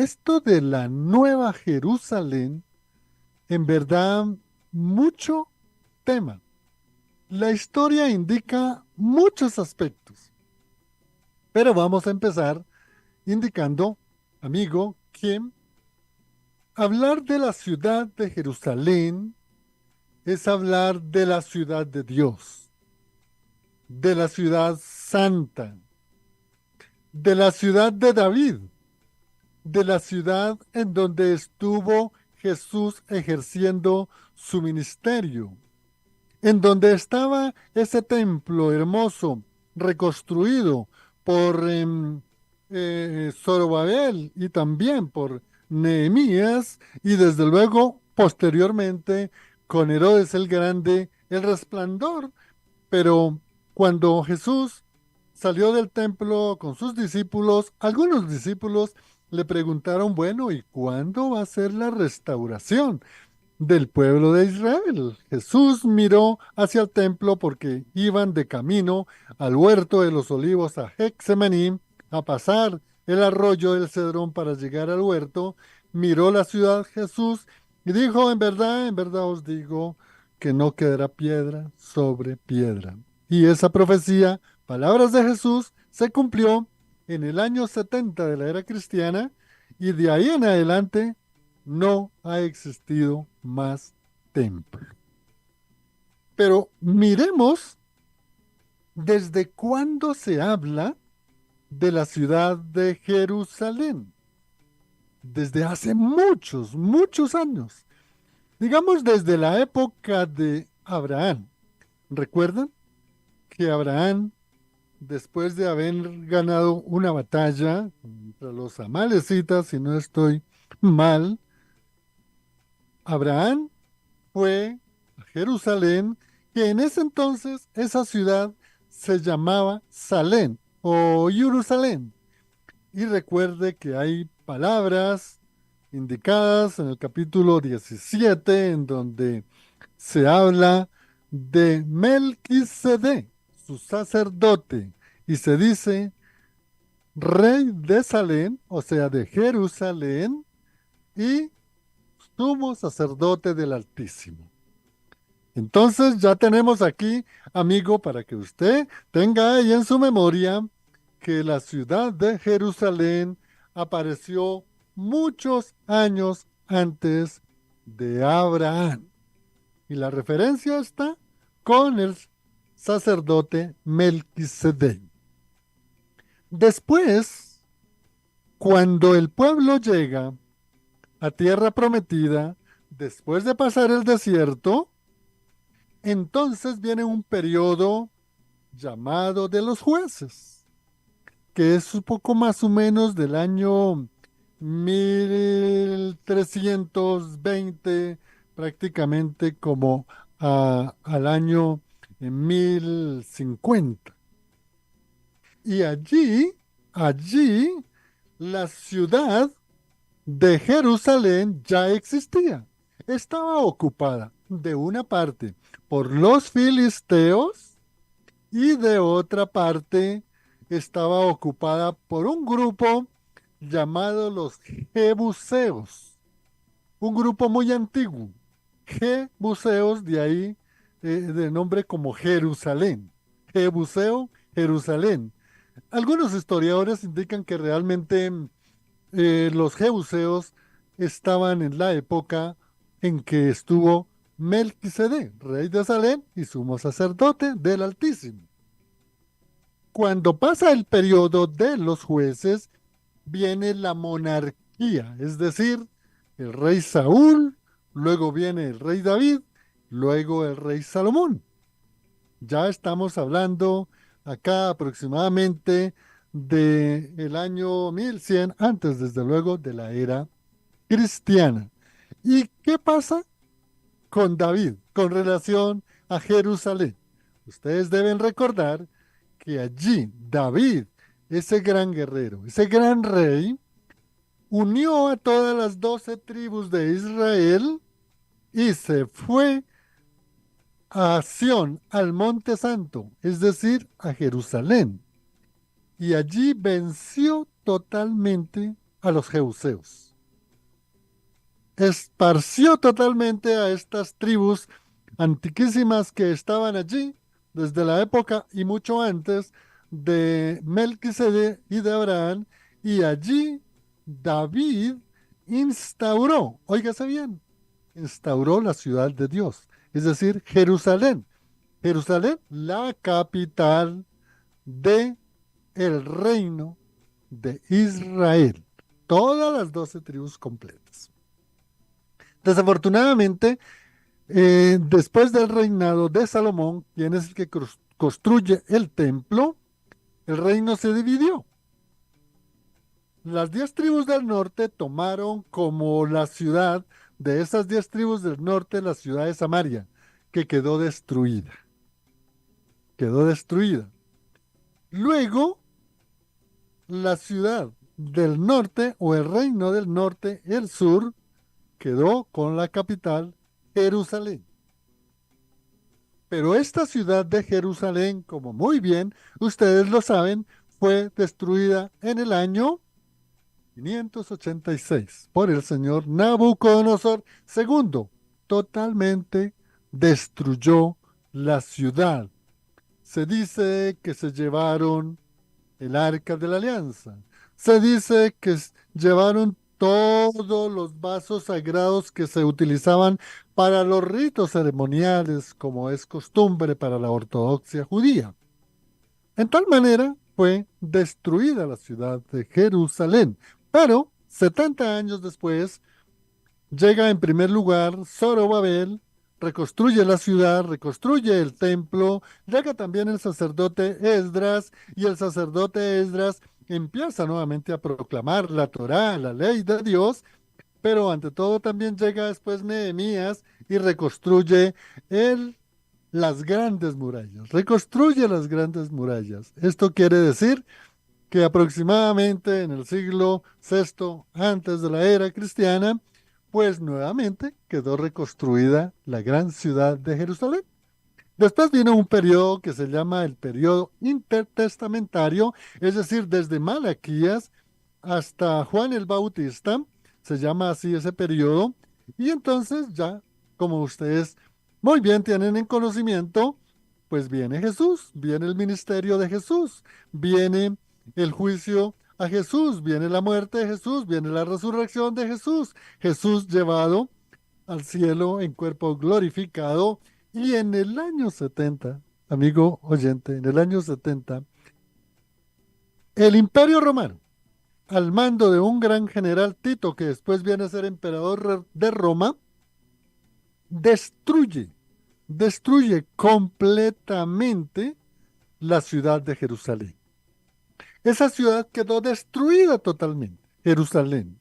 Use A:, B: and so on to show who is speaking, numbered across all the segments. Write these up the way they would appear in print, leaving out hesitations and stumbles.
A: esto de la Nueva Jerusalén, en verdad, mucho tema. La historia indica muchos aspectos, pero vamos a empezar indicando, amigo, que hablar de la ciudad de Jerusalén es hablar de la ciudad de Dios, de la ciudad santa, de la ciudad de David, de la ciudad en donde estuvo Jesús ejerciendo su ministerio, en donde estaba ese templo hermoso, reconstruido por Zorobabel y también por Nehemías, y desde luego posteriormente con Herodes el Grande, el Resplandor. Pero cuando Jesús salió del templo con sus discípulos, algunos discípulos le preguntaron, bueno, ¿y cuándo va a ser la restauración del pueblo de Israel? Jesús miró hacia el templo porque iban de camino al huerto de los olivos a Getsemaní a pasar el arroyo del Cedrón para llegar al huerto. Miró la ciudad Jesús y dijo, en verdad os digo que no quedará piedra sobre piedra. Y esa profecía, palabras de Jesús, se cumplió en el año 70 de la era cristiana, y de ahí en adelante no ha existido más templo. Pero miremos desde cuándo se habla de la ciudad de Jerusalén. Desde hace muchos, muchos años. Digamos desde la época de Abraham. ¿Recuerdan que Abraham, después de haber ganado una batalla contra los amalecitas, si no estoy mal, Abraham fue a Jerusalén, que en ese entonces esa ciudad se llamaba Salem o Jerusalén? Y recuerde que hay palabras indicadas en el capítulo 17 en donde se habla de Melquisedec, su sacerdote, y se dice rey de Salem, o sea, de Jerusalén, y sumo sacerdote del Altísimo. Entonces ya tenemos aquí, amigo, para que usted tenga ahí en su memoria que la ciudad de Jerusalén apareció muchos años antes de Abraham. Y la referencia está con el sacerdote Melquisedec. Después, cuando el pueblo llega a tierra prometida, después de pasar el desierto, entonces viene un periodo llamado de los jueces, que es un poco más o menos del año 1320, prácticamente como al año 1050. Y allí, la ciudad de Jerusalén ya existía. Estaba ocupada de una parte por los filisteos y de otra parte estaba ocupada por un grupo llamado los Jebuseos, un grupo muy antiguo. Jebuseos, de ahí de nombre como Jerusalén. Jebuseo, Jerusalén. Algunos historiadores indican que realmente los jebuseos estaban en la época en que estuvo Melquisedec, rey de Salem y sumo sacerdote del Altísimo. Cuando pasa el periodo de los jueces, viene la monarquía, es decir, el rey Saúl, luego viene el rey David, luego el rey Salomón. Ya estamos hablando acá aproximadamente del año 1100, antes desde luego de la era cristiana. ¿Y qué pasa con David con relación a Jerusalén? Ustedes deben recordar que allí David, ese gran guerrero, ese gran rey, unió a todas las 12 tribus de Israel y se fue a Sión, al Monte Santo, es decir, a Jerusalén. Y allí venció totalmente a los jebuseos. Esparció totalmente a estas tribus antiquísimas que estaban allí desde la época y mucho antes de Melquisede y de Abraham, y allí David instauró, óigase bien, instauró la ciudad de Dios, es decir, Jerusalén. Jerusalén, la capital de el reino de Israel. Todas las 12 tribus completas. Desafortunadamente, después del reinado de Salomón, quien es el que construye el templo, el reino se dividió. Las 10 tribus del norte tomaron como la ciudad de esas 10 tribus del norte la ciudad de Samaria, que quedó destruida. Quedó destruida. Luego, la ciudad del norte o el reino del norte, el sur, quedó con la capital Jerusalén. Pero esta ciudad de Jerusalén, como muy bien ustedes lo saben, fue destruida en el año 586 por el señor Nabucodonosor II. Totalmente destruyó la ciudad. Se dice que se llevaron el arca de la alianza. Se dice que llevaron todos los vasos sagrados que se utilizaban para los ritos ceremoniales, como es costumbre para la ortodoxia judía. En tal manera fue destruida la ciudad de Jerusalén. Pero 70 años después, llega en primer lugar Zorobabel, reconstruye la ciudad, reconstruye el templo, llega también el sacerdote Esdras, y el sacerdote Esdras empieza nuevamente a proclamar la Torá, la ley de Dios, pero ante todo también llega después Nehemías y reconstruye las grandes murallas, reconstruye las grandes murallas. Esto quiere decir que aproximadamente en el siglo VI antes de la era cristiana, pues nuevamente quedó reconstruida la gran ciudad de Jerusalén. Después vino un periodo que se llama el periodo intertestamentario, es decir, desde Malaquías hasta Juan el Bautista, se llama así ese periodo, y entonces ya, como ustedes muy bien tienen en conocimiento, pues viene Jesús, viene el ministerio de Jesús, viene el juicio a Jesús, viene la muerte de Jesús, viene la resurrección de Jesús, Jesús llevado al cielo en cuerpo glorificado, y en el año 70, amigo oyente, en el año 70, el Imperio Romano, al mando de un gran general Tito, que después viene a ser emperador de Roma, destruye, destruye completamente la ciudad de Jerusalén. Esa ciudad quedó destruida totalmente, Jerusalén.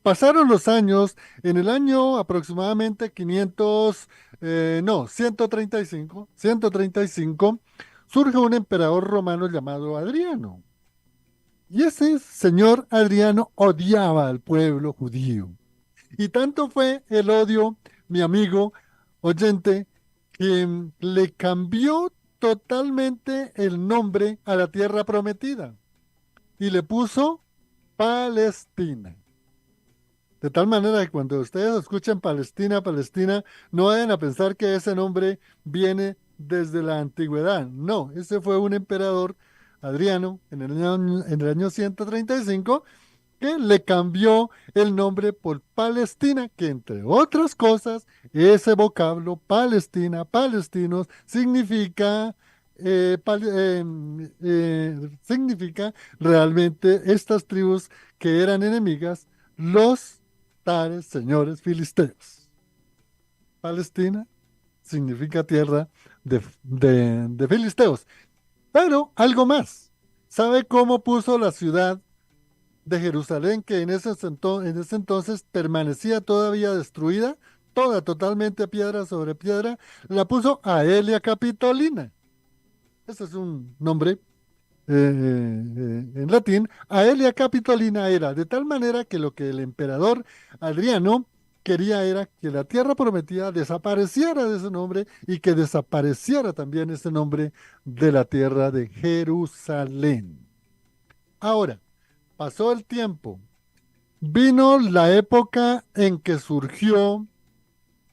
A: Pasaron los años, en el año aproximadamente 500, no, 135, surge un emperador romano llamado Adriano. Y ese señor Adriano odiaba al pueblo judío. Y tanto fue el odio, mi amigo oyente, que le cambió totalmente el nombre a la tierra prometida y le puso Palestina. De tal manera que cuando ustedes escuchen Palestina, Palestina, no vayan a pensar que ese nombre viene desde la antigüedad. No, ese fue un emperador, Adriano, en el año 135, que le cambió el nombre por Palestina, que entre otras cosas, ese vocablo Palestina, palestinos, significa realmente estas tribus que eran enemigas, los tales señores filisteos. Palestina significa tierra de filisteos. Pero algo más. ¿Sabe cómo puso la ciudad de Jerusalén, que en ese entonces permanecía todavía destruida, toda totalmente piedra sobre piedra? La puso Aelia Capitolina. Ese es un nombre en latín. Aelia Capitolina era de tal manera que lo que el emperador Adriano quería era que la tierra prometida desapareciera de ese nombre y que desapareciera también ese nombre de la tierra de Jerusalén. Ahora, pasó el tiempo, Vino la época en que surgió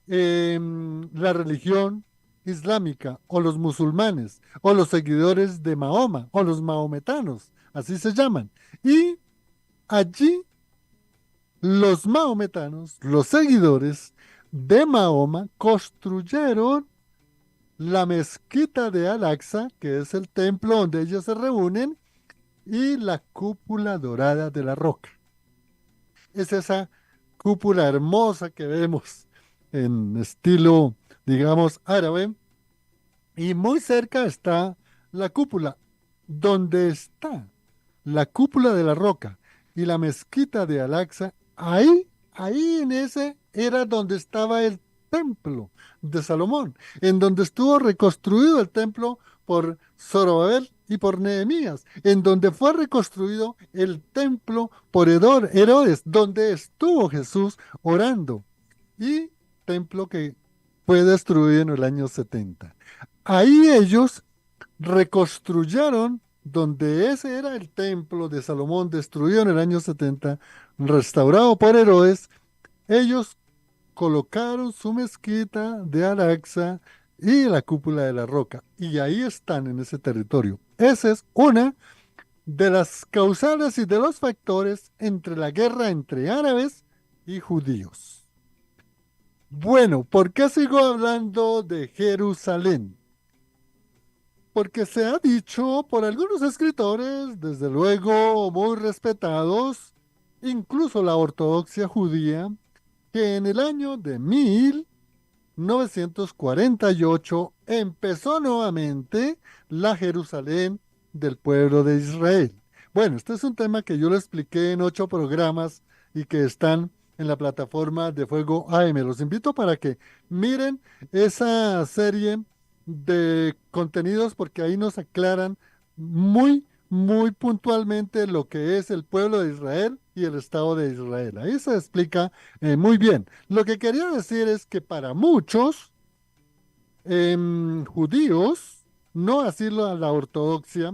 A: la religión islámica o los musulmanes o los seguidores de Mahoma o los mahometanos, así se llaman. Y allí los mahometanos, los seguidores de Mahoma, construyeron la mezquita de Al-Aqsa, que es el templo donde ellos se reúnen, y la cúpula dorada de la roca. Es esa cúpula hermosa que vemos en estilo, digamos, árabe, y muy cerca está la cúpula. Donde está la cúpula de la roca y la mezquita de Al-Aqsa, ahí en ese era donde estaba el templo de Salomón, en donde estuvo reconstruido el templo por Zorobabel y por Nehemías, en donde fue reconstruido el templo por Herodes, donde estuvo Jesús orando, y templo que fue destruido en el año 70. Ahí ellos reconstruyeron donde ese era el templo de Salomón destruido en el año 70, restaurado por Herodes. Ellos colocaron su mezquita de Al-Aqsa y la cúpula de la roca, y ahí están en ese territorio. Esa es una de las causales y de los factores entre la guerra entre árabes y judíos. Bueno, ¿por qué sigo hablando de Jerusalén? Porque se ha dicho por algunos escritores, desde luego muy respetados, incluso la ortodoxia judía, que en el año de 1948 empezó nuevamente la Jerusalén del pueblo de Israel. Bueno, este es un tema que yo lo expliqué en 8 programas y que están en la plataforma de Fuego AM. Los invito para que miren esa serie de contenidos porque ahí nos aclaran muy puntualmente lo que es el pueblo de Israel y el Estado de Israel. Ahí se explica muy bien. Lo que quería decir es que para muchos judíos, no así la ortodoxia,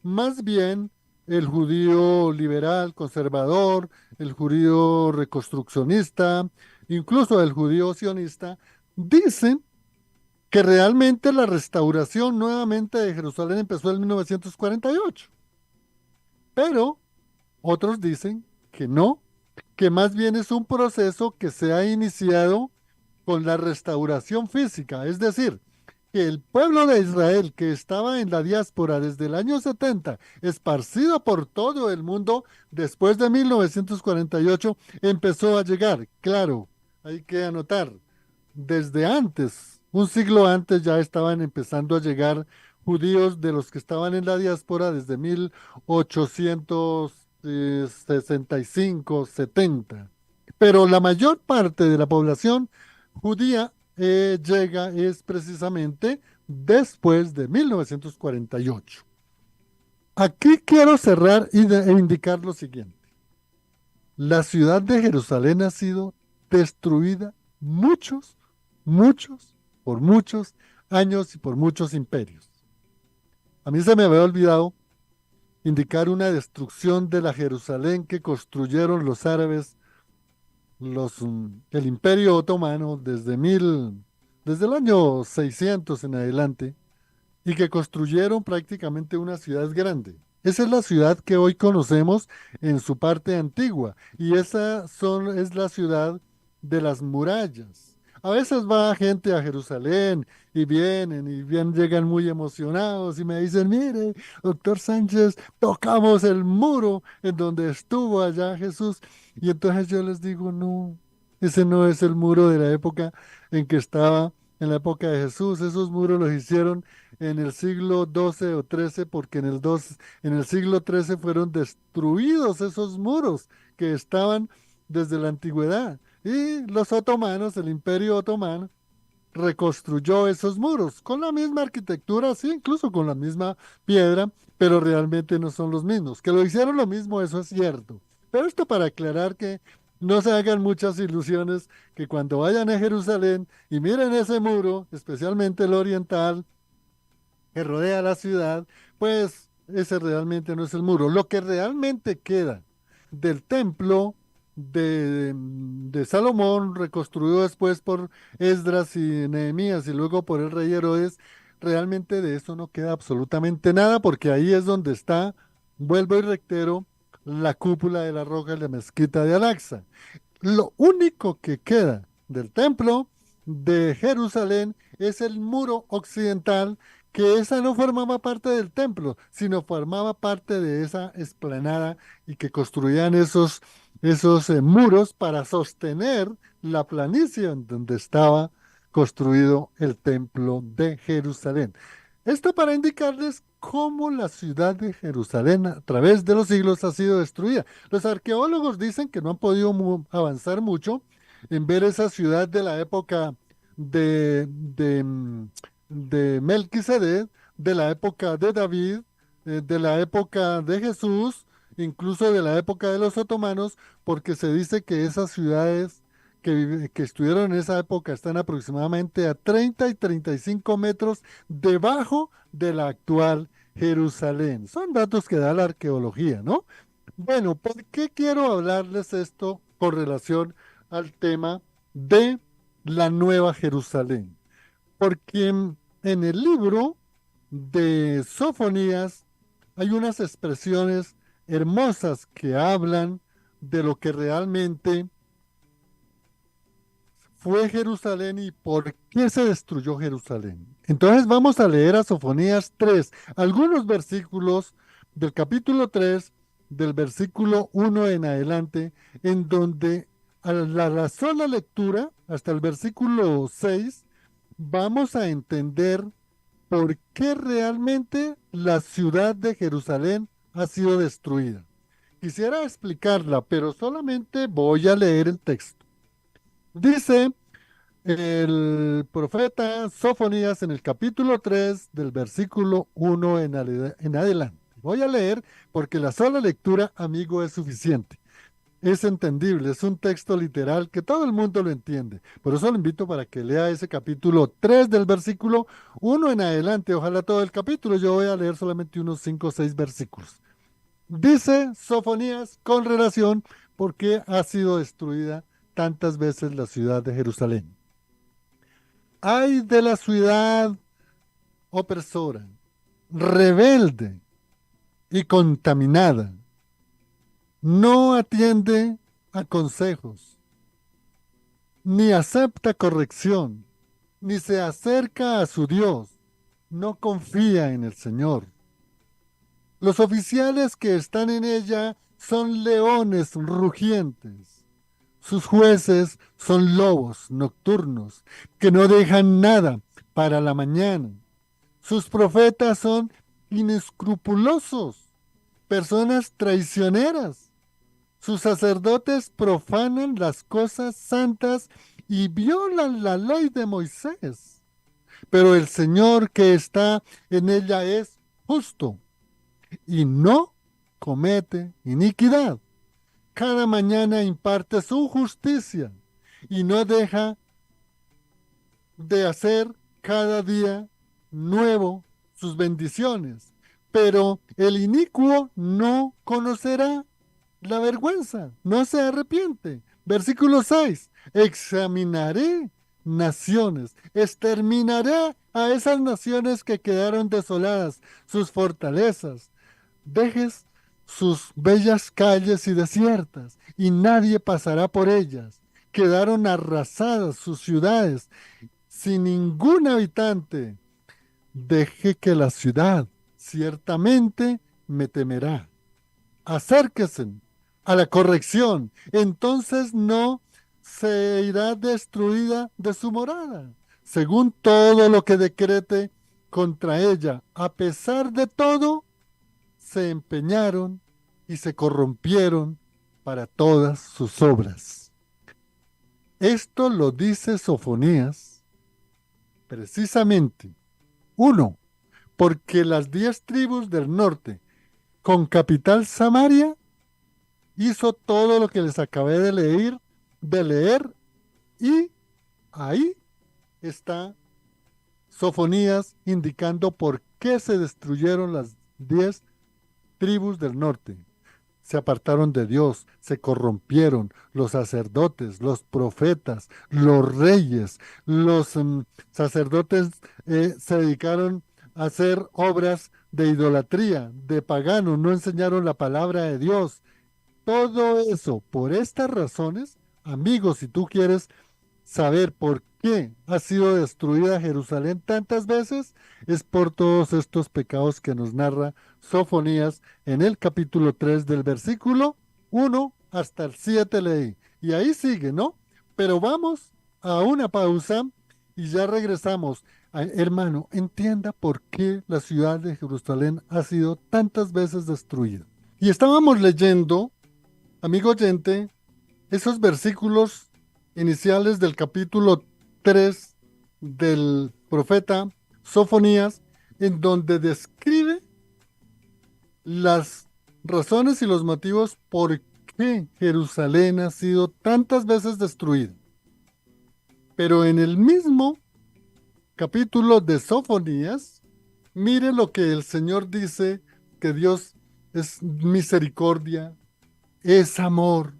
A: más bien el judío liberal, conservador, el judío reconstruccionista, incluso el judío sionista, dicen que realmente la restauración nuevamente de Jerusalén empezó en 1948. Pero otros dicen que no, que más bien es un proceso que se ha iniciado con la restauración física, es decir, que el pueblo de Israel que estaba en la diáspora desde el año 70, esparcido por todo el mundo después de 1948, empezó a llegar. Claro, hay que anotar, desde antes, un siglo antes ya estaban empezando a llegar judíos de los que estaban en la diáspora desde 1865, 70. Pero la mayor parte de la población judía llega es precisamente después de 1948. Aquí quiero cerrar e indicar lo siguiente. La ciudad de Jerusalén ha sido destruida muchos, por muchos años y por muchos imperios. A mí se me había olvidado indicar una destrucción de la Jerusalén que construyeron los árabes, el Imperio Otomano desde el año 600 en adelante, y que construyeron prácticamente una ciudad grande. Esa es la ciudad que hoy conocemos en su parte antigua, y es la ciudad de las murallas. A veces va gente a Jerusalén y bien llegan muy emocionados y me dicen, mire, doctor Sánchez, tocamos el muro en donde estuvo allá Jesús. Y entonces yo les digo, no, ese no es el muro de la época en que estaba, en la época de Jesús. Esos muros los hicieron en el siglo XII o XIII, porque en el siglo XIII fueron destruidos esos muros que estaban desde la antigüedad. Y los otomanos, el Imperio Otomano, reconstruyó esos muros con la misma arquitectura, sí, incluso con la misma piedra, pero realmente no son los mismos. Que lo hicieron lo mismo, eso es cierto. Pero esto para aclarar que no se hagan muchas ilusiones, que cuando vayan a Jerusalén y miren ese muro, especialmente el oriental, que rodea la ciudad, pues ese realmente no es el muro. Lo que realmente queda del templo de Salomón, reconstruido después por Esdras y Nehemías y luego por el rey Herodes, realmente de eso no queda absolutamente nada porque ahí es donde está, vuelvo y reitero, la cúpula de la roca de la mezquita de Al-Aqsa. Lo único que queda del templo de Jerusalén es el muro occidental, que esa no formaba parte del templo, sino formaba parte de esa explanada y que construían esos muros para sostener la planicie en donde estaba construido el templo de Jerusalén. Esto para indicarles cómo la ciudad de Jerusalén a través de los siglos ha sido destruida. Los arqueólogos dicen que no han podido avanzar mucho en ver esa ciudad de la época de Melquisedec, de la época de David, de la época de Jesús, incluso de la época de los otomanos, porque se dice que esas ciudades que estuvieron en esa época están aproximadamente a 30 y 35 metros debajo de la actual Jerusalén. Son datos que da la arqueología, ¿no? Bueno, ¿por qué quiero hablarles esto con relación al tema de la Nueva Jerusalén? Porque en el libro de Sofonías hay unas expresiones hermosas que hablan de lo que realmente fue Jerusalén y por qué se destruyó Jerusalén. Entonces vamos a leer a Sofonías 3, algunos versículos del capítulo 3, del versículo 1 en adelante, en donde a la sola lectura, hasta el versículo 6, vamos a entender por qué realmente la ciudad de Jerusalén ha sido destruida. Quisiera explicarla, pero solamente voy a leer el texto. Dice el profeta Sofonías en el capítulo 3 del versículo 1 en adelante. Voy a leer porque la sola lectura, amigo, es suficiente. Es entendible, es un texto literal que todo el mundo lo entiende. Por eso lo invito para que lea ese capítulo 3 del versículo 1 en adelante. Ojalá todo el capítulo. Yo voy a leer solamente unos 5 o 6 versículos. Dice Sofonías con relación por qué ha sido destruida tantas veces la ciudad de Jerusalén. Ay de la ciudad opresora, rebelde y contaminada. No atiende a consejos, ni acepta corrección, ni se acerca a su Dios. No confía en el Señor. Los oficiales que están en ella son leones rugientes. Sus jueces son lobos nocturnos que no dejan nada para la mañana. Sus profetas son inescrupulosos, personas traicioneras. Sus sacerdotes profanan las cosas santas y violan la ley de Moisés. Pero el Señor que está en ella es justo y no comete iniquidad. Cada mañana imparte su justicia y no deja de hacer cada día nuevo sus bendiciones. Pero el inicuo no conocerá la vergüenza, no se arrepiente. Versículo 6. Examinaré naciones, exterminaré a esas naciones que quedaron desoladas, sus fortalezas. Dejes sus bellas calles y desiertas, y nadie pasará por ellas. Quedaron arrasadas sus ciudades, sin ningún habitante. Deje que la ciudad ciertamente me temerá. Acérquese a la corrección, entonces no se irá destruida de su morada, según todo lo que decrete contra ella. A pesar de todo, se empeñaron y se corrompieron para todas sus obras. Esto lo dice Sofonías precisamente, uno, porque las 10 tribus del norte, con capital Samaria, hizo todo lo que les acabé de leer, y ahí está Sofonías indicando por qué se destruyeron las 10 tribus del norte. se apartaron de Dios, se corrompieron los sacerdotes, los profetas, los reyes, los sacerdotes se dedicaron a hacer obras de idolatría, de pagano, no enseñaron la palabra de Dios. Todo eso, por estas razones, amigos, si tú quieres saber por qué ha sido destruida Jerusalén tantas veces, es por todos estos pecados que nos narra Sofonías en el capítulo 3 del versículo 1 hasta el 7 leí. Y ahí sigue, ¿no? Pero vamos a una pausa y ya regresamos. Hermano, entienda por qué la ciudad de Jerusalén ha sido tantas veces destruida. Y estábamos leyendo, amigo oyente, esos versículos iniciales del capítulo 3 del profeta Sofonías, en donde describe las razones y los motivos por qué Jerusalén ha sido tantas veces destruida. Pero en el mismo capítulo de Sofonías, mire lo que el Señor dice, que Dios es misericordia, es amor,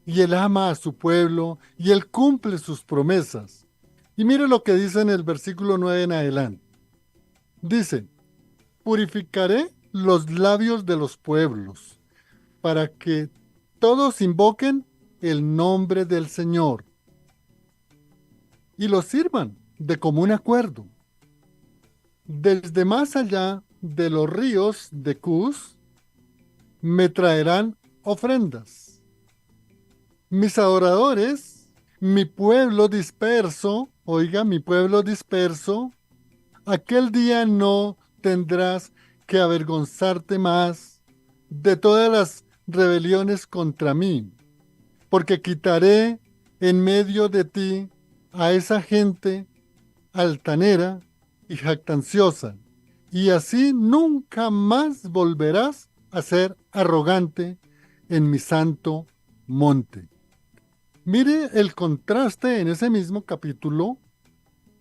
A: y Él ama a su pueblo, y Él cumple sus promesas. Y mire lo que dice en el versículo 9 en adelante. Dice, purificaré los labios de los pueblos, para que todos invoquen el nombre del Señor, y los sirvan de común acuerdo. Desde más allá de los ríos de Cus, me traerán ofrendas. Mis adoradores, mi pueblo disperso, oiga, mi pueblo disperso, aquel día no tendrás que avergonzarte más de todas las rebeliones contra mí, porque quitaré en medio de ti a esa gente altanera y jactanciosa, y así nunca más volverás a ser arrogante en mi santo monte. Mire el contraste en ese mismo capítulo.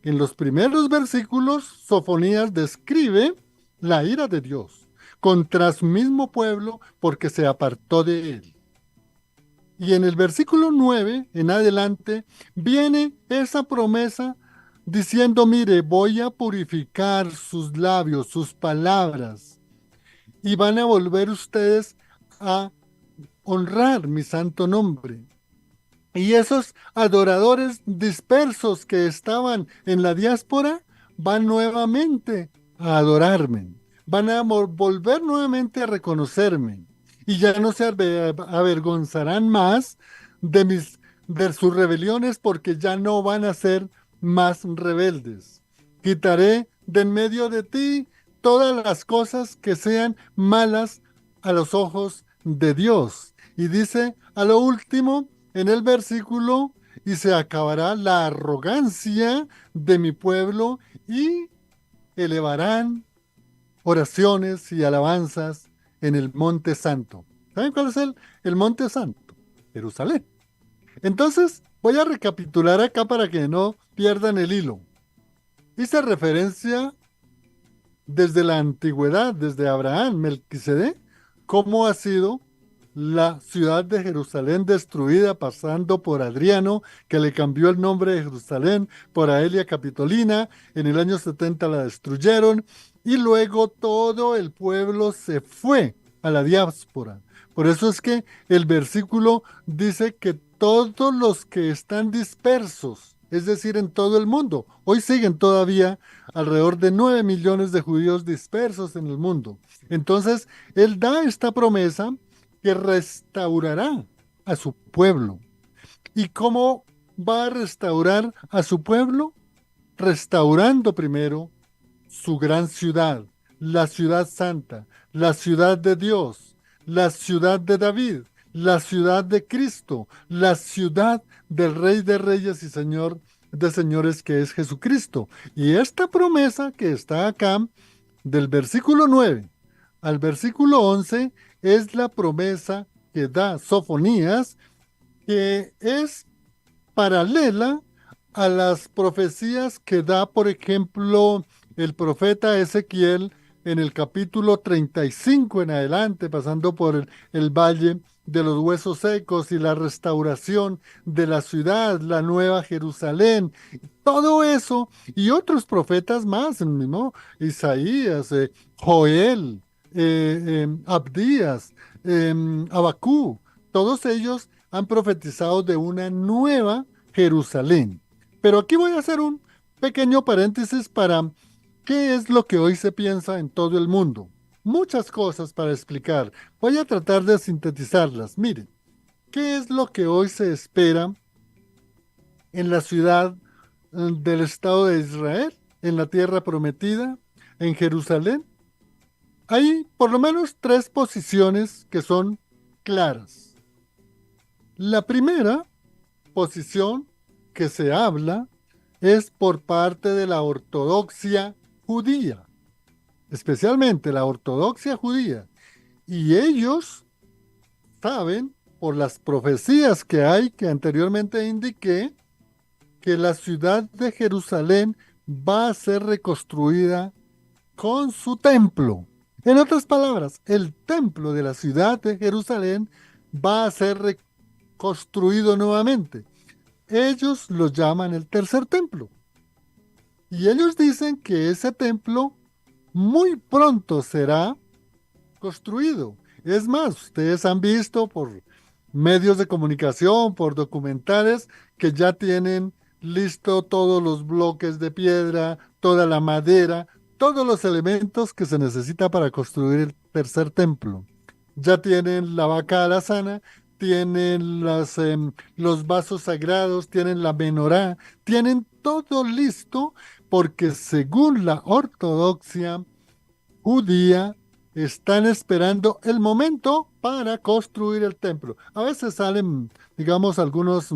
A: En los primeros versículos, Sofonías describe la ira de Dios contra su mismo pueblo porque se apartó de él. Y en el versículo 9 en adelante viene esa promesa diciendo, mire, voy a purificar sus labios, sus palabras, y van a volver ustedes a honrar mi santo nombre. Y esos adoradores dispersos que estaban en la diáspora van nuevamente a adorarme, van a volver nuevamente a reconocerme y ya no se avergonzarán más de sus rebeliones porque ya no van a ser más rebeldes. Quitaré de en medio de ti todas las cosas que sean malas a los ojos de Dios. Y dice a lo último, en el versículo, y se acabará la arrogancia de mi pueblo y elevarán oraciones y alabanzas en el monte santo. ¿Saben cuál es el monte santo? Jerusalén. Entonces, voy a recapitular acá para que no pierdan el hilo. Hice referencia desde la antigüedad, desde Abraham, Melquisedec, cómo ha sido la ciudad de Jerusalén destruida, pasando por Adriano, que le cambió el nombre de Jerusalén por Aelia Capitolina. En el año 70 la destruyeron y luego todo el pueblo se fue a la diáspora. Por eso es que el versículo dice que todos los que están dispersos, es decir, en todo el mundo, hoy siguen todavía alrededor de 9 millones de judíos dispersos en el mundo. Entonces, él da esta promesa que restaurará a su pueblo. ¿Y cómo va a restaurar a su pueblo? Restaurando primero su gran ciudad, la ciudad santa, la ciudad de Dios, la ciudad de David, la ciudad de Cristo, la ciudad del Rey de Reyes y Señor de Señores que es Jesucristo. Y esta promesa que está acá, del versículo 9 al versículo 11, es la promesa que da Sofonías, que es paralela a las profecías que da, por ejemplo, el profeta Ezequiel en el capítulo 35 en adelante, pasando por el valle de los huesos secos y la restauración de la ciudad, la nueva Jerusalén, todo eso y otros profetas más, el mismo Isaías, Joel, Abdías, Abacú, todos ellos han profetizado de una nueva Jerusalén. Pero aquí voy a hacer un pequeño paréntesis para qué es lo que hoy se piensa en todo el mundo. Muchas cosas para explicar. Voy a tratar de sintetizarlas. Miren, ¿qué es lo que hoy se espera en la ciudad del Estado de Israel, en la tierra prometida, en Jerusalén? Hay por lo menos tres posiciones que son claras. La primera posición que se habla es por parte de la ortodoxia judía, especialmente la ortodoxia judía. Y ellos saben, por las profecías que hay, que anteriormente indiqué, que la ciudad de Jerusalén va a ser reconstruida con su templo. En otras palabras, el templo de la ciudad de Jerusalén va a ser reconstruido nuevamente. Ellos lo llaman el tercer templo. Y ellos dicen que ese templo muy pronto será construido. Es más, ustedes han visto por medios de comunicación, por documentales, que ya tienen listo todos los bloques de piedra, toda la madera, todos los elementos que se necesita para construir el tercer templo. Ya tienen la vaca alazana, tienen los vasos sagrados, tienen la menorá, tienen todo listo porque según la ortodoxia judía, están esperando el momento para construir el templo. A veces salen, digamos, algunas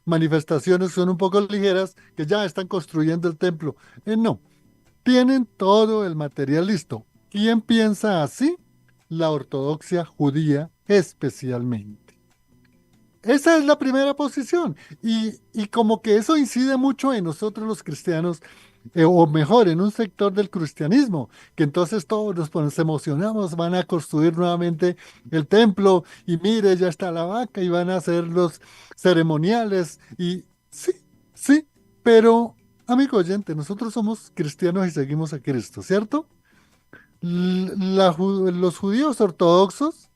A: manifestaciones que son un poco ligeras, que ya están construyendo el templo. No, tienen todo el material listo. ¿Quién piensa así? La ortodoxia judía especialmente. Esa es la primera posición. Y como que eso incide mucho en nosotros los cristianos, o mejor, en un sector del cristianismo, que entonces todos nos emocionamos, van a construir nuevamente el templo y mire, ya está la vaca y van a hacer los ceremoniales. Y sí, sí, pero amigo oyente, nosotros somos cristianos y seguimos a Cristo, ¿cierto? Los judíos ortodoxos,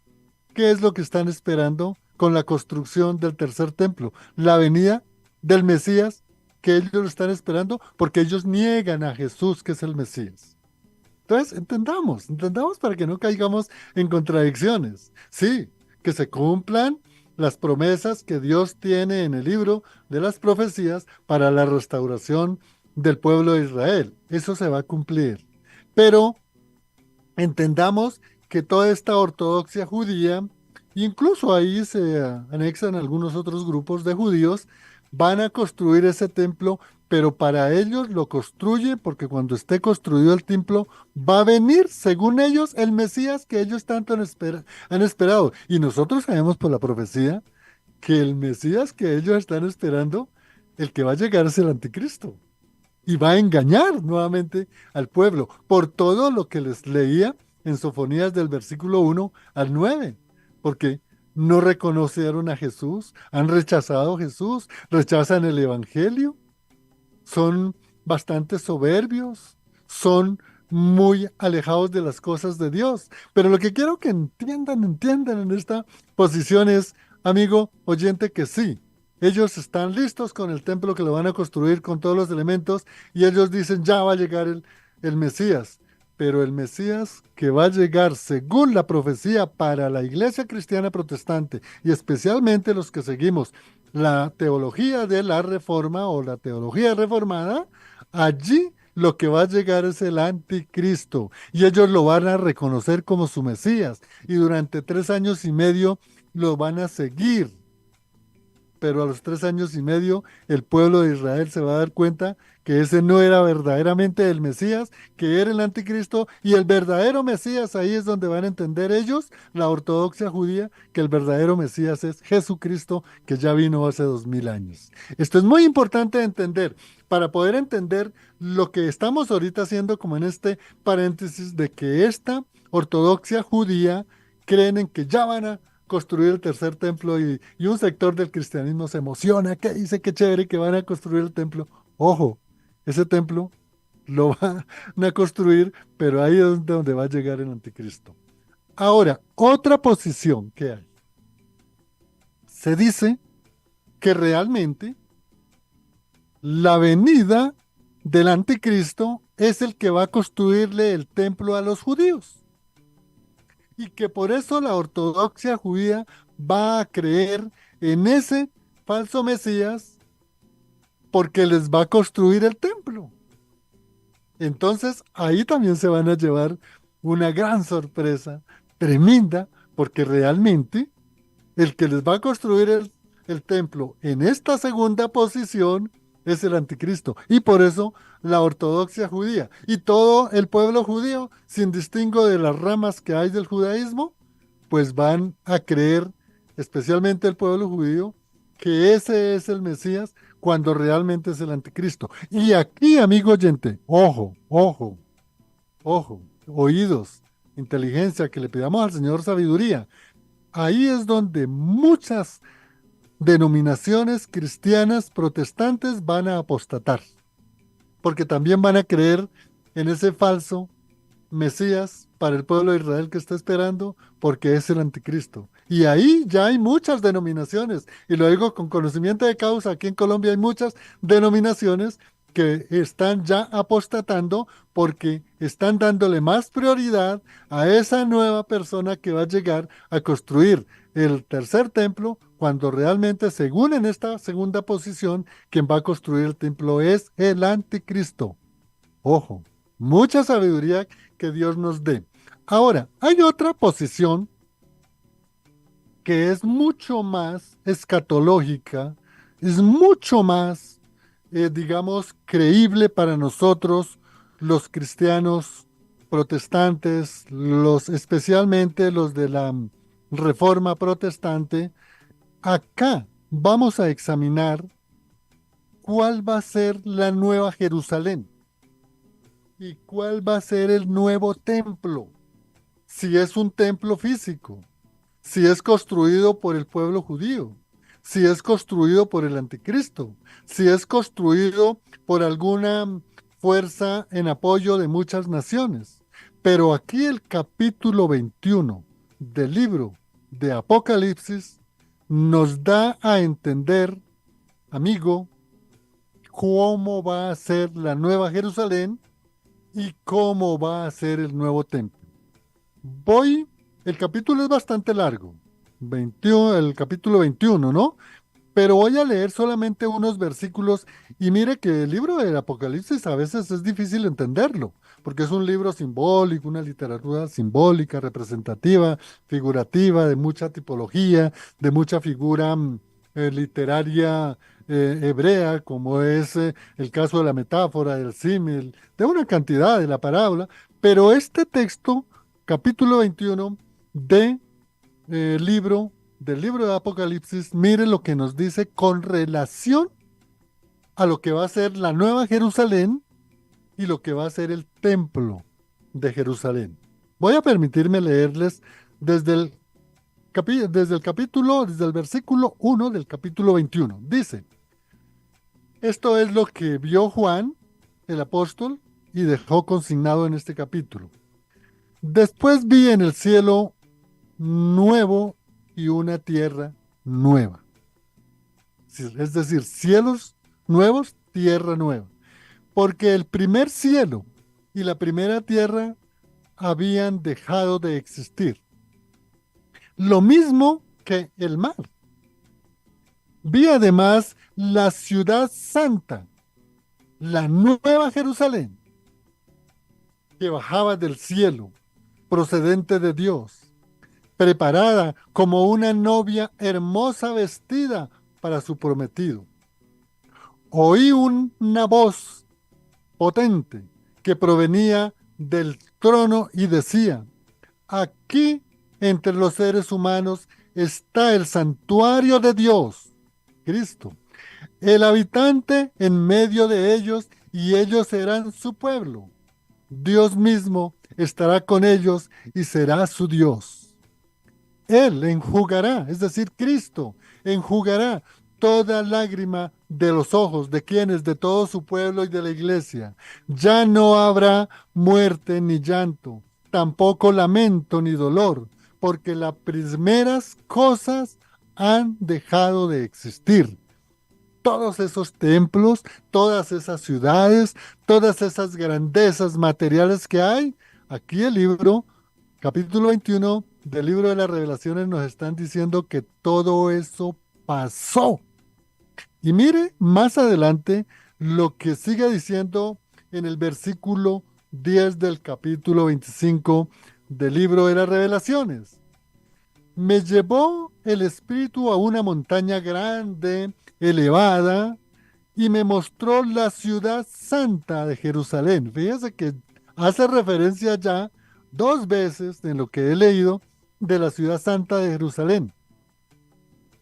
A: ¿qué es lo que están esperando con la construcción del tercer templo? La venida del Mesías, que ellos lo están esperando porque ellos niegan a Jesús, que es el Mesías. Entonces, entendamos para que no caigamos en contradicciones. Sí, que se cumplan las promesas que Dios tiene en el libro de las profecías para la restauración del pueblo de Israel. Eso se va a cumplir. Pero entendamos que toda esta ortodoxia judía, incluso ahí se anexan algunos otros grupos de judíos, van a construir ese templo, pero para ellos lo construye porque cuando esté construido el templo va a venir, según ellos, el Mesías que ellos tanto han esperado. Y nosotros sabemos por la profecía que el Mesías que ellos están esperando, el que va a llegar es el anticristo y va a engañar nuevamente al pueblo por todo lo que les leía en Sofonías del versículo 1 al 9, porque no reconocieron a Jesús, han rechazado a Jesús, rechazan el Evangelio, son bastante soberbios, son muy alejados de las cosas de Dios. Pero lo que quiero que entiendan en esta posición es, amigo oyente, que sí, ellos están listos con el templo que lo van a construir con todos los elementos y ellos dicen, ya va a llegar el Mesías. Pero el Mesías que va a llegar según la profecía para la iglesia cristiana protestante y especialmente los que seguimos la teología de la reforma o la teología reformada, allí lo que va a llegar es el anticristo y ellos lo van a reconocer como su Mesías y durante 3 años y medio lo van a seguir pero a los 3 años y medio el pueblo de Israel se va a dar cuenta que ese no era verdaderamente el Mesías, que era el anticristo, y el verdadero Mesías, ahí es donde van a entender ellos, la ortodoxia judía, que el verdadero Mesías es Jesucristo, que ya vino hace 2000 años. Esto es muy importante de entender, para poder entender lo que estamos ahorita haciendo como en este paréntesis de que esta ortodoxia judía creen en que ya van a construir el tercer templo y un sector del cristianismo se emociona, que dice que chévere que van a construir el templo. Ojo, ese templo lo van a construir, pero ahí es donde va a llegar el anticristo. Ahora, otra posición que hay. Se dice que realmente la venida del anticristo es el que va a construirle el templo a los judíos. Y que por eso la ortodoxia judía va a creer en ese falso Mesías porque les va a construir el templo. Entonces ahí también se van a llevar una gran sorpresa tremenda porque realmente el que les va a construir el templo en esta segunda posición es el anticristo. Y por eso la ortodoxia judía y todo el pueblo judío, sin distingo de las ramas que hay del judaísmo, pues van a creer, especialmente el pueblo judío, que ese es el Mesías cuando realmente es el anticristo. Y aquí, amigo oyente, ojo, ojo, ojo, oídos, inteligencia, que le pidamos al Señor sabiduría. Ahí es donde muchas denominaciones cristianas protestantes van a apostatar, porque también van a creer en ese falso Mesías para el pueblo de Israel que está esperando, porque es el anticristo. Y ahí ya hay muchas denominaciones, y lo digo con conocimiento de causa, aquí en Colombia hay muchas denominaciones que están ya apostatando porque están dándole más prioridad a esa nueva persona que va a llegar a construir el tercer templo, cuando realmente, según en esta segunda posición, quien va a construir el templo es el anticristo. Ojo, mucha sabiduría que Dios nos dé. Ahora, hay otra posición que es mucho más escatológica, es mucho más, digamos, creíble para nosotros, los cristianos protestantes, especialmente los de la Reforma Protestante. Acá vamos a examinar cuál va a ser la nueva Jerusalén y cuál va a ser el nuevo templo. Si es un templo físico, si es construido por el pueblo judío, si es construido por el anticristo, si es construido por alguna fuerza en apoyo de muchas naciones. Pero aquí el capítulo 21 del libro de Apocalipsis nos da a entender, amigo, cómo va a ser la nueva Jerusalén y cómo va a ser el nuevo templo. El capítulo es bastante largo, 21, el capítulo 21, ¿no? Pero voy a leer solamente unos versículos y mire que el libro del Apocalipsis a veces es difícil entenderlo, porque es un libro simbólico, una literatura simbólica, representativa, figurativa, de mucha tipología, de mucha figura literaria hebrea, como es el caso de la metáfora, del símil, de una cantidad de la parábola, pero este texto, capítulo 21 de del libro de Apocalipsis, mire lo que nos dice con relación a lo que va a ser la Nueva Jerusalén y lo que va a ser el templo de Jerusalén. Voy a permitirme leerles desde desde el versículo 1 del capítulo 21. Dice, esto es lo que vio Juan, el apóstol, y dejó consignado en este capítulo. Después vi en el cielo nuevo y una tierra nueva. Es decir, cielos nuevos, tierra nueva. Porque el primer cielo y la primera tierra habían dejado de existir. Lo mismo que el mar. Vi además la ciudad santa, la nueva Jerusalén, que bajaba del cielo, procedente de Dios, preparada como una novia hermosa vestida para su prometido. Oí una voz potente que provenía del trono y decía: aquí entre los seres humanos está el santuario de Dios, Cristo, el habitante en medio de ellos, y ellos serán su pueblo. Dios mismo estará con ellos y será su Dios. Él enjugará, es decir, Cristo, enjugará toda lágrima de los ojos de quienes, de todo su pueblo y de la iglesia. Ya no habrá muerte ni llanto, tampoco lamento ni dolor, porque las primeras cosas han dejado de existir. Todos esos templos, todas esas ciudades, todas esas grandezas materiales que hay, aquí el libro capítulo 21 del libro de las Revelaciones nos están diciendo que todo eso pasó. Y mire más adelante lo que sigue diciendo en el versículo 10 del capítulo 25 del libro de las Revelaciones. Me llevó el espíritu a una montaña grande, elevada, y me mostró la ciudad santa de Jerusalén. Fíjese que hace referencia ya dos veces en lo que he leído de la ciudad santa de Jerusalén,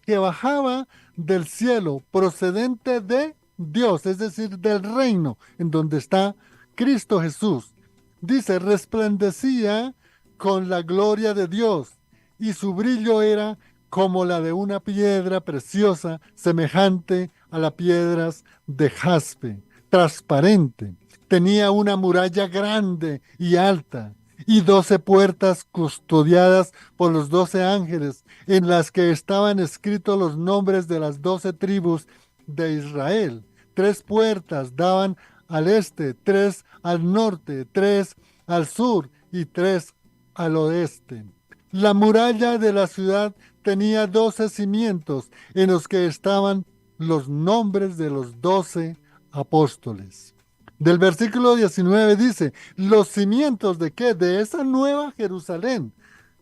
A: que bajaba del cielo procedente de Dios, es decir, del reino en donde está Cristo Jesús. Dice, resplandecía con la gloria de Dios y su brillo era como la de una piedra preciosa, semejante a las piedras de jaspe, transparente. Tenía una muralla grande y alta y 12 puertas custodiadas por los 12 ángeles, en las que estaban escritos los nombres de las 12 tribus de Israel. 3 puertas daban al este, 3 al norte, 3 al sur y 3 al oeste. La muralla de la ciudad tenía 12 cimientos en los que estaban los nombres de los 12 apóstoles. Del versículo 19 dice, ¿los cimientos de qué? De esa nueva Jerusalén.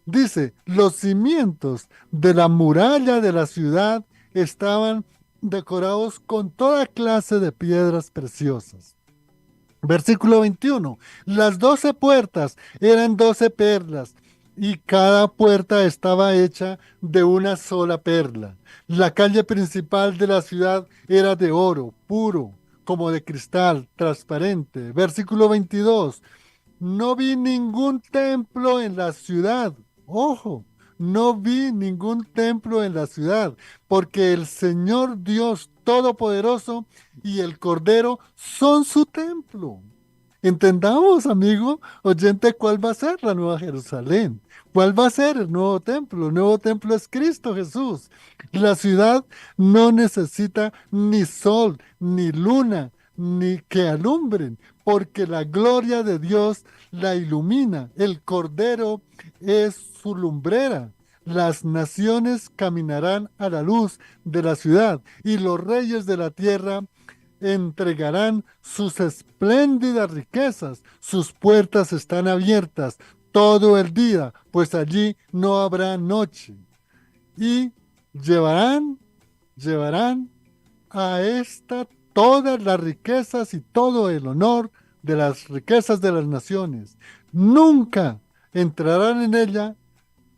A: Dice, los cimientos de la muralla de la ciudad estaban decorados con toda clase de piedras preciosas. Versículo 21, las 12 puertas eran 12 perlas y cada puerta estaba hecha de una sola perla. La calle principal de la ciudad era de oro puro, como de cristal, transparente. Versículo 22, no vi ningún templo en la ciudad. Ojo, no vi ningún templo en la ciudad, porque el Señor Dios Todopoderoso y el Cordero son su templo. Entendamos, amigo oyente, cuál va a ser la nueva Jerusalén. ¿Cuál va a ser el nuevo templo? El nuevo templo es Cristo Jesús. La ciudad no necesita ni sol, ni luna, ni que alumbren, porque la gloria de Dios la ilumina. El Cordero es su lumbrera. Las naciones caminarán a la luz de la ciudad y los reyes de la tierra entregarán sus espléndidas riquezas. Sus puertas están abiertas todo el día, pues allí no habrá noche. Y llevarán a esta todas las riquezas y todo el honor de las riquezas de las naciones. Nunca entrarán en ella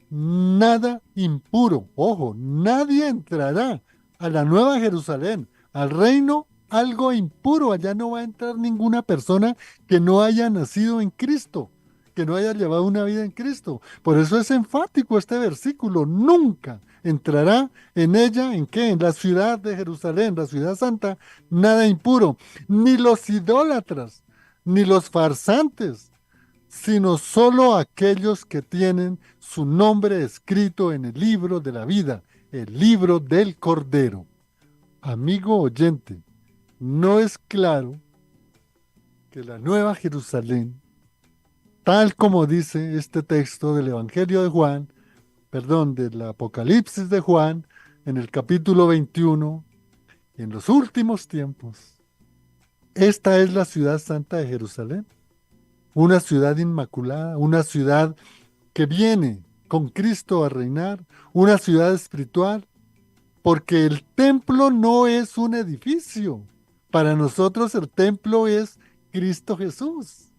A: nada impuro. Ojo, nadie entrará a la Nueva Jerusalén, al reino, algo impuro. Allá no va a entrar ninguna persona que no haya nacido en Cristo, que no haya llevado una vida en Cristo. Por eso es enfático este versículo. Nunca entrará en ella, ¿en qué? En la ciudad de Jerusalén, la ciudad santa, nada impuro. Ni los idólatras, ni los farsantes, sino solo aquellos que tienen su nombre escrito en el libro de la vida, el libro del Cordero. Amigo oyente, ¿no es claro que la Nueva Jerusalén, tal como dice este texto del Evangelio de Juan, perdón, del Apocalipsis de Juan, en el capítulo 21, en los últimos tiempos, esta es la ciudad santa de Jerusalén? Una ciudad inmaculada, una ciudad que viene con Cristo a reinar, una ciudad espiritual? porque el templo no es un edificio. Para nosotros el templo es Cristo Jesús.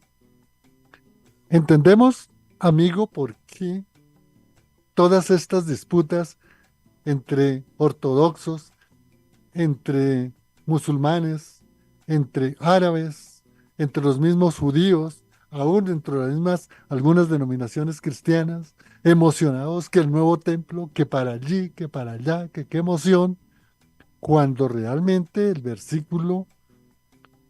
A: ¿Entendemos, amigo, por qué todas estas disputas entre ortodoxos, entre musulmanes, entre árabes, entre los mismos judíos, aún dentro de las mismas algunas denominaciones cristianas, emocionados que el nuevo templo, que para allí, que para allá, que qué emoción, cuando realmente el versículo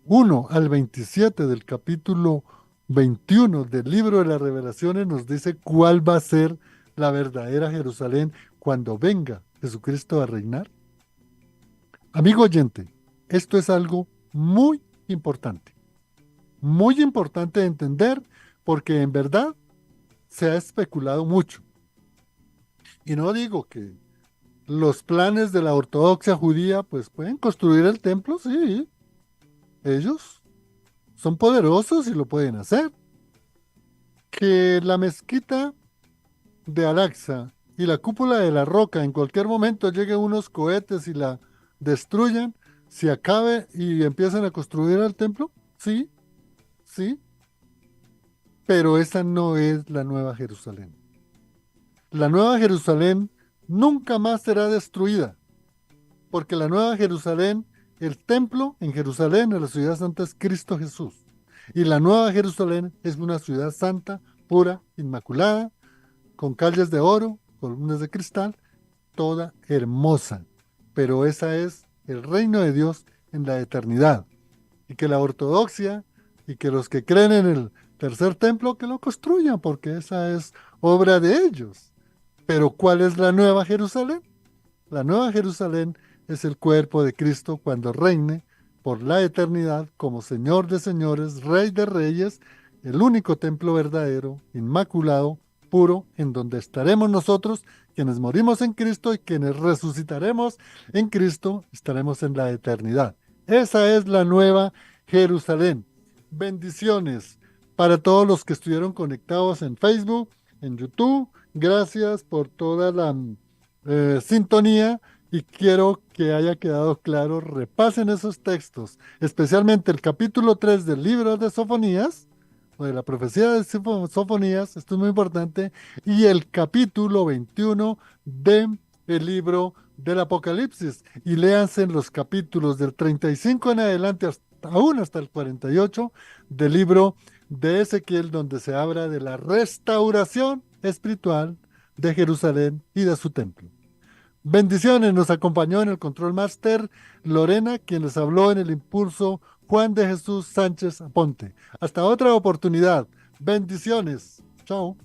A: 1 al 27 del capítulo 21 del libro de las Revelaciones nos dice cuál va a ser la verdadera Jerusalén cuando venga Jesucristo a reinar. Amigo oyente, esto es algo muy importante de entender porque en verdad se ha especulado mucho. Y no digo que los planes de la ortodoxia judía pues pueden construir el templo, sí, ellos son poderosos y lo pueden hacer. Que la mezquita de Al-Aqsa y la cúpula de la Roca en cualquier momento lleguen unos cohetes y la destruyan, se acabe y empiezan a construir el templo, sí, sí, pero esa no es la Nueva Jerusalén. La Nueva Jerusalén nunca más será destruida, porque la Nueva Jerusalén, el templo en Jerusalén, en la ciudad santa, es Cristo Jesús. Y la Nueva Jerusalén es una ciudad santa, pura, inmaculada, con calles de oro, columnas de cristal, toda hermosa. Pero esa es el reino de Dios en la eternidad. Y que la ortodoxia y que los que creen en el tercer templo, que lo construyan, porque esa es obra de ellos. Pero ¿cuál es la nueva Jerusalén? La nueva Jerusalén es el cuerpo de Cristo cuando reine por la eternidad como Señor de señores, Rey de reyes, el único templo verdadero, inmaculado, puro, en donde estaremos nosotros, quienes morimos en Cristo y quienes resucitaremos en Cristo, estaremos en la eternidad. Esa es la nueva Jerusalén. Bendiciones para todos los que estuvieron conectados en Facebook, en YouTube. Gracias por toda la sintonía y quiero que haya quedado claro, repasen esos textos, especialmente el capítulo 3 del libro de Sofonías, o de la profecía de Sofonías, esto es muy importante, y el capítulo 21 del libro del Apocalipsis. Y léanse los capítulos del 35 en adelante, aún hasta el 48 del libro de Ezequiel, donde se habla de la restauración espiritual de Jerusalén y de su templo. Bendiciones, nos acompañó en el Control Master Lorena, quien les habló en el impulso Juan de Jesús Sánchez Aponte. Hasta otra oportunidad. Bendiciones. Chao.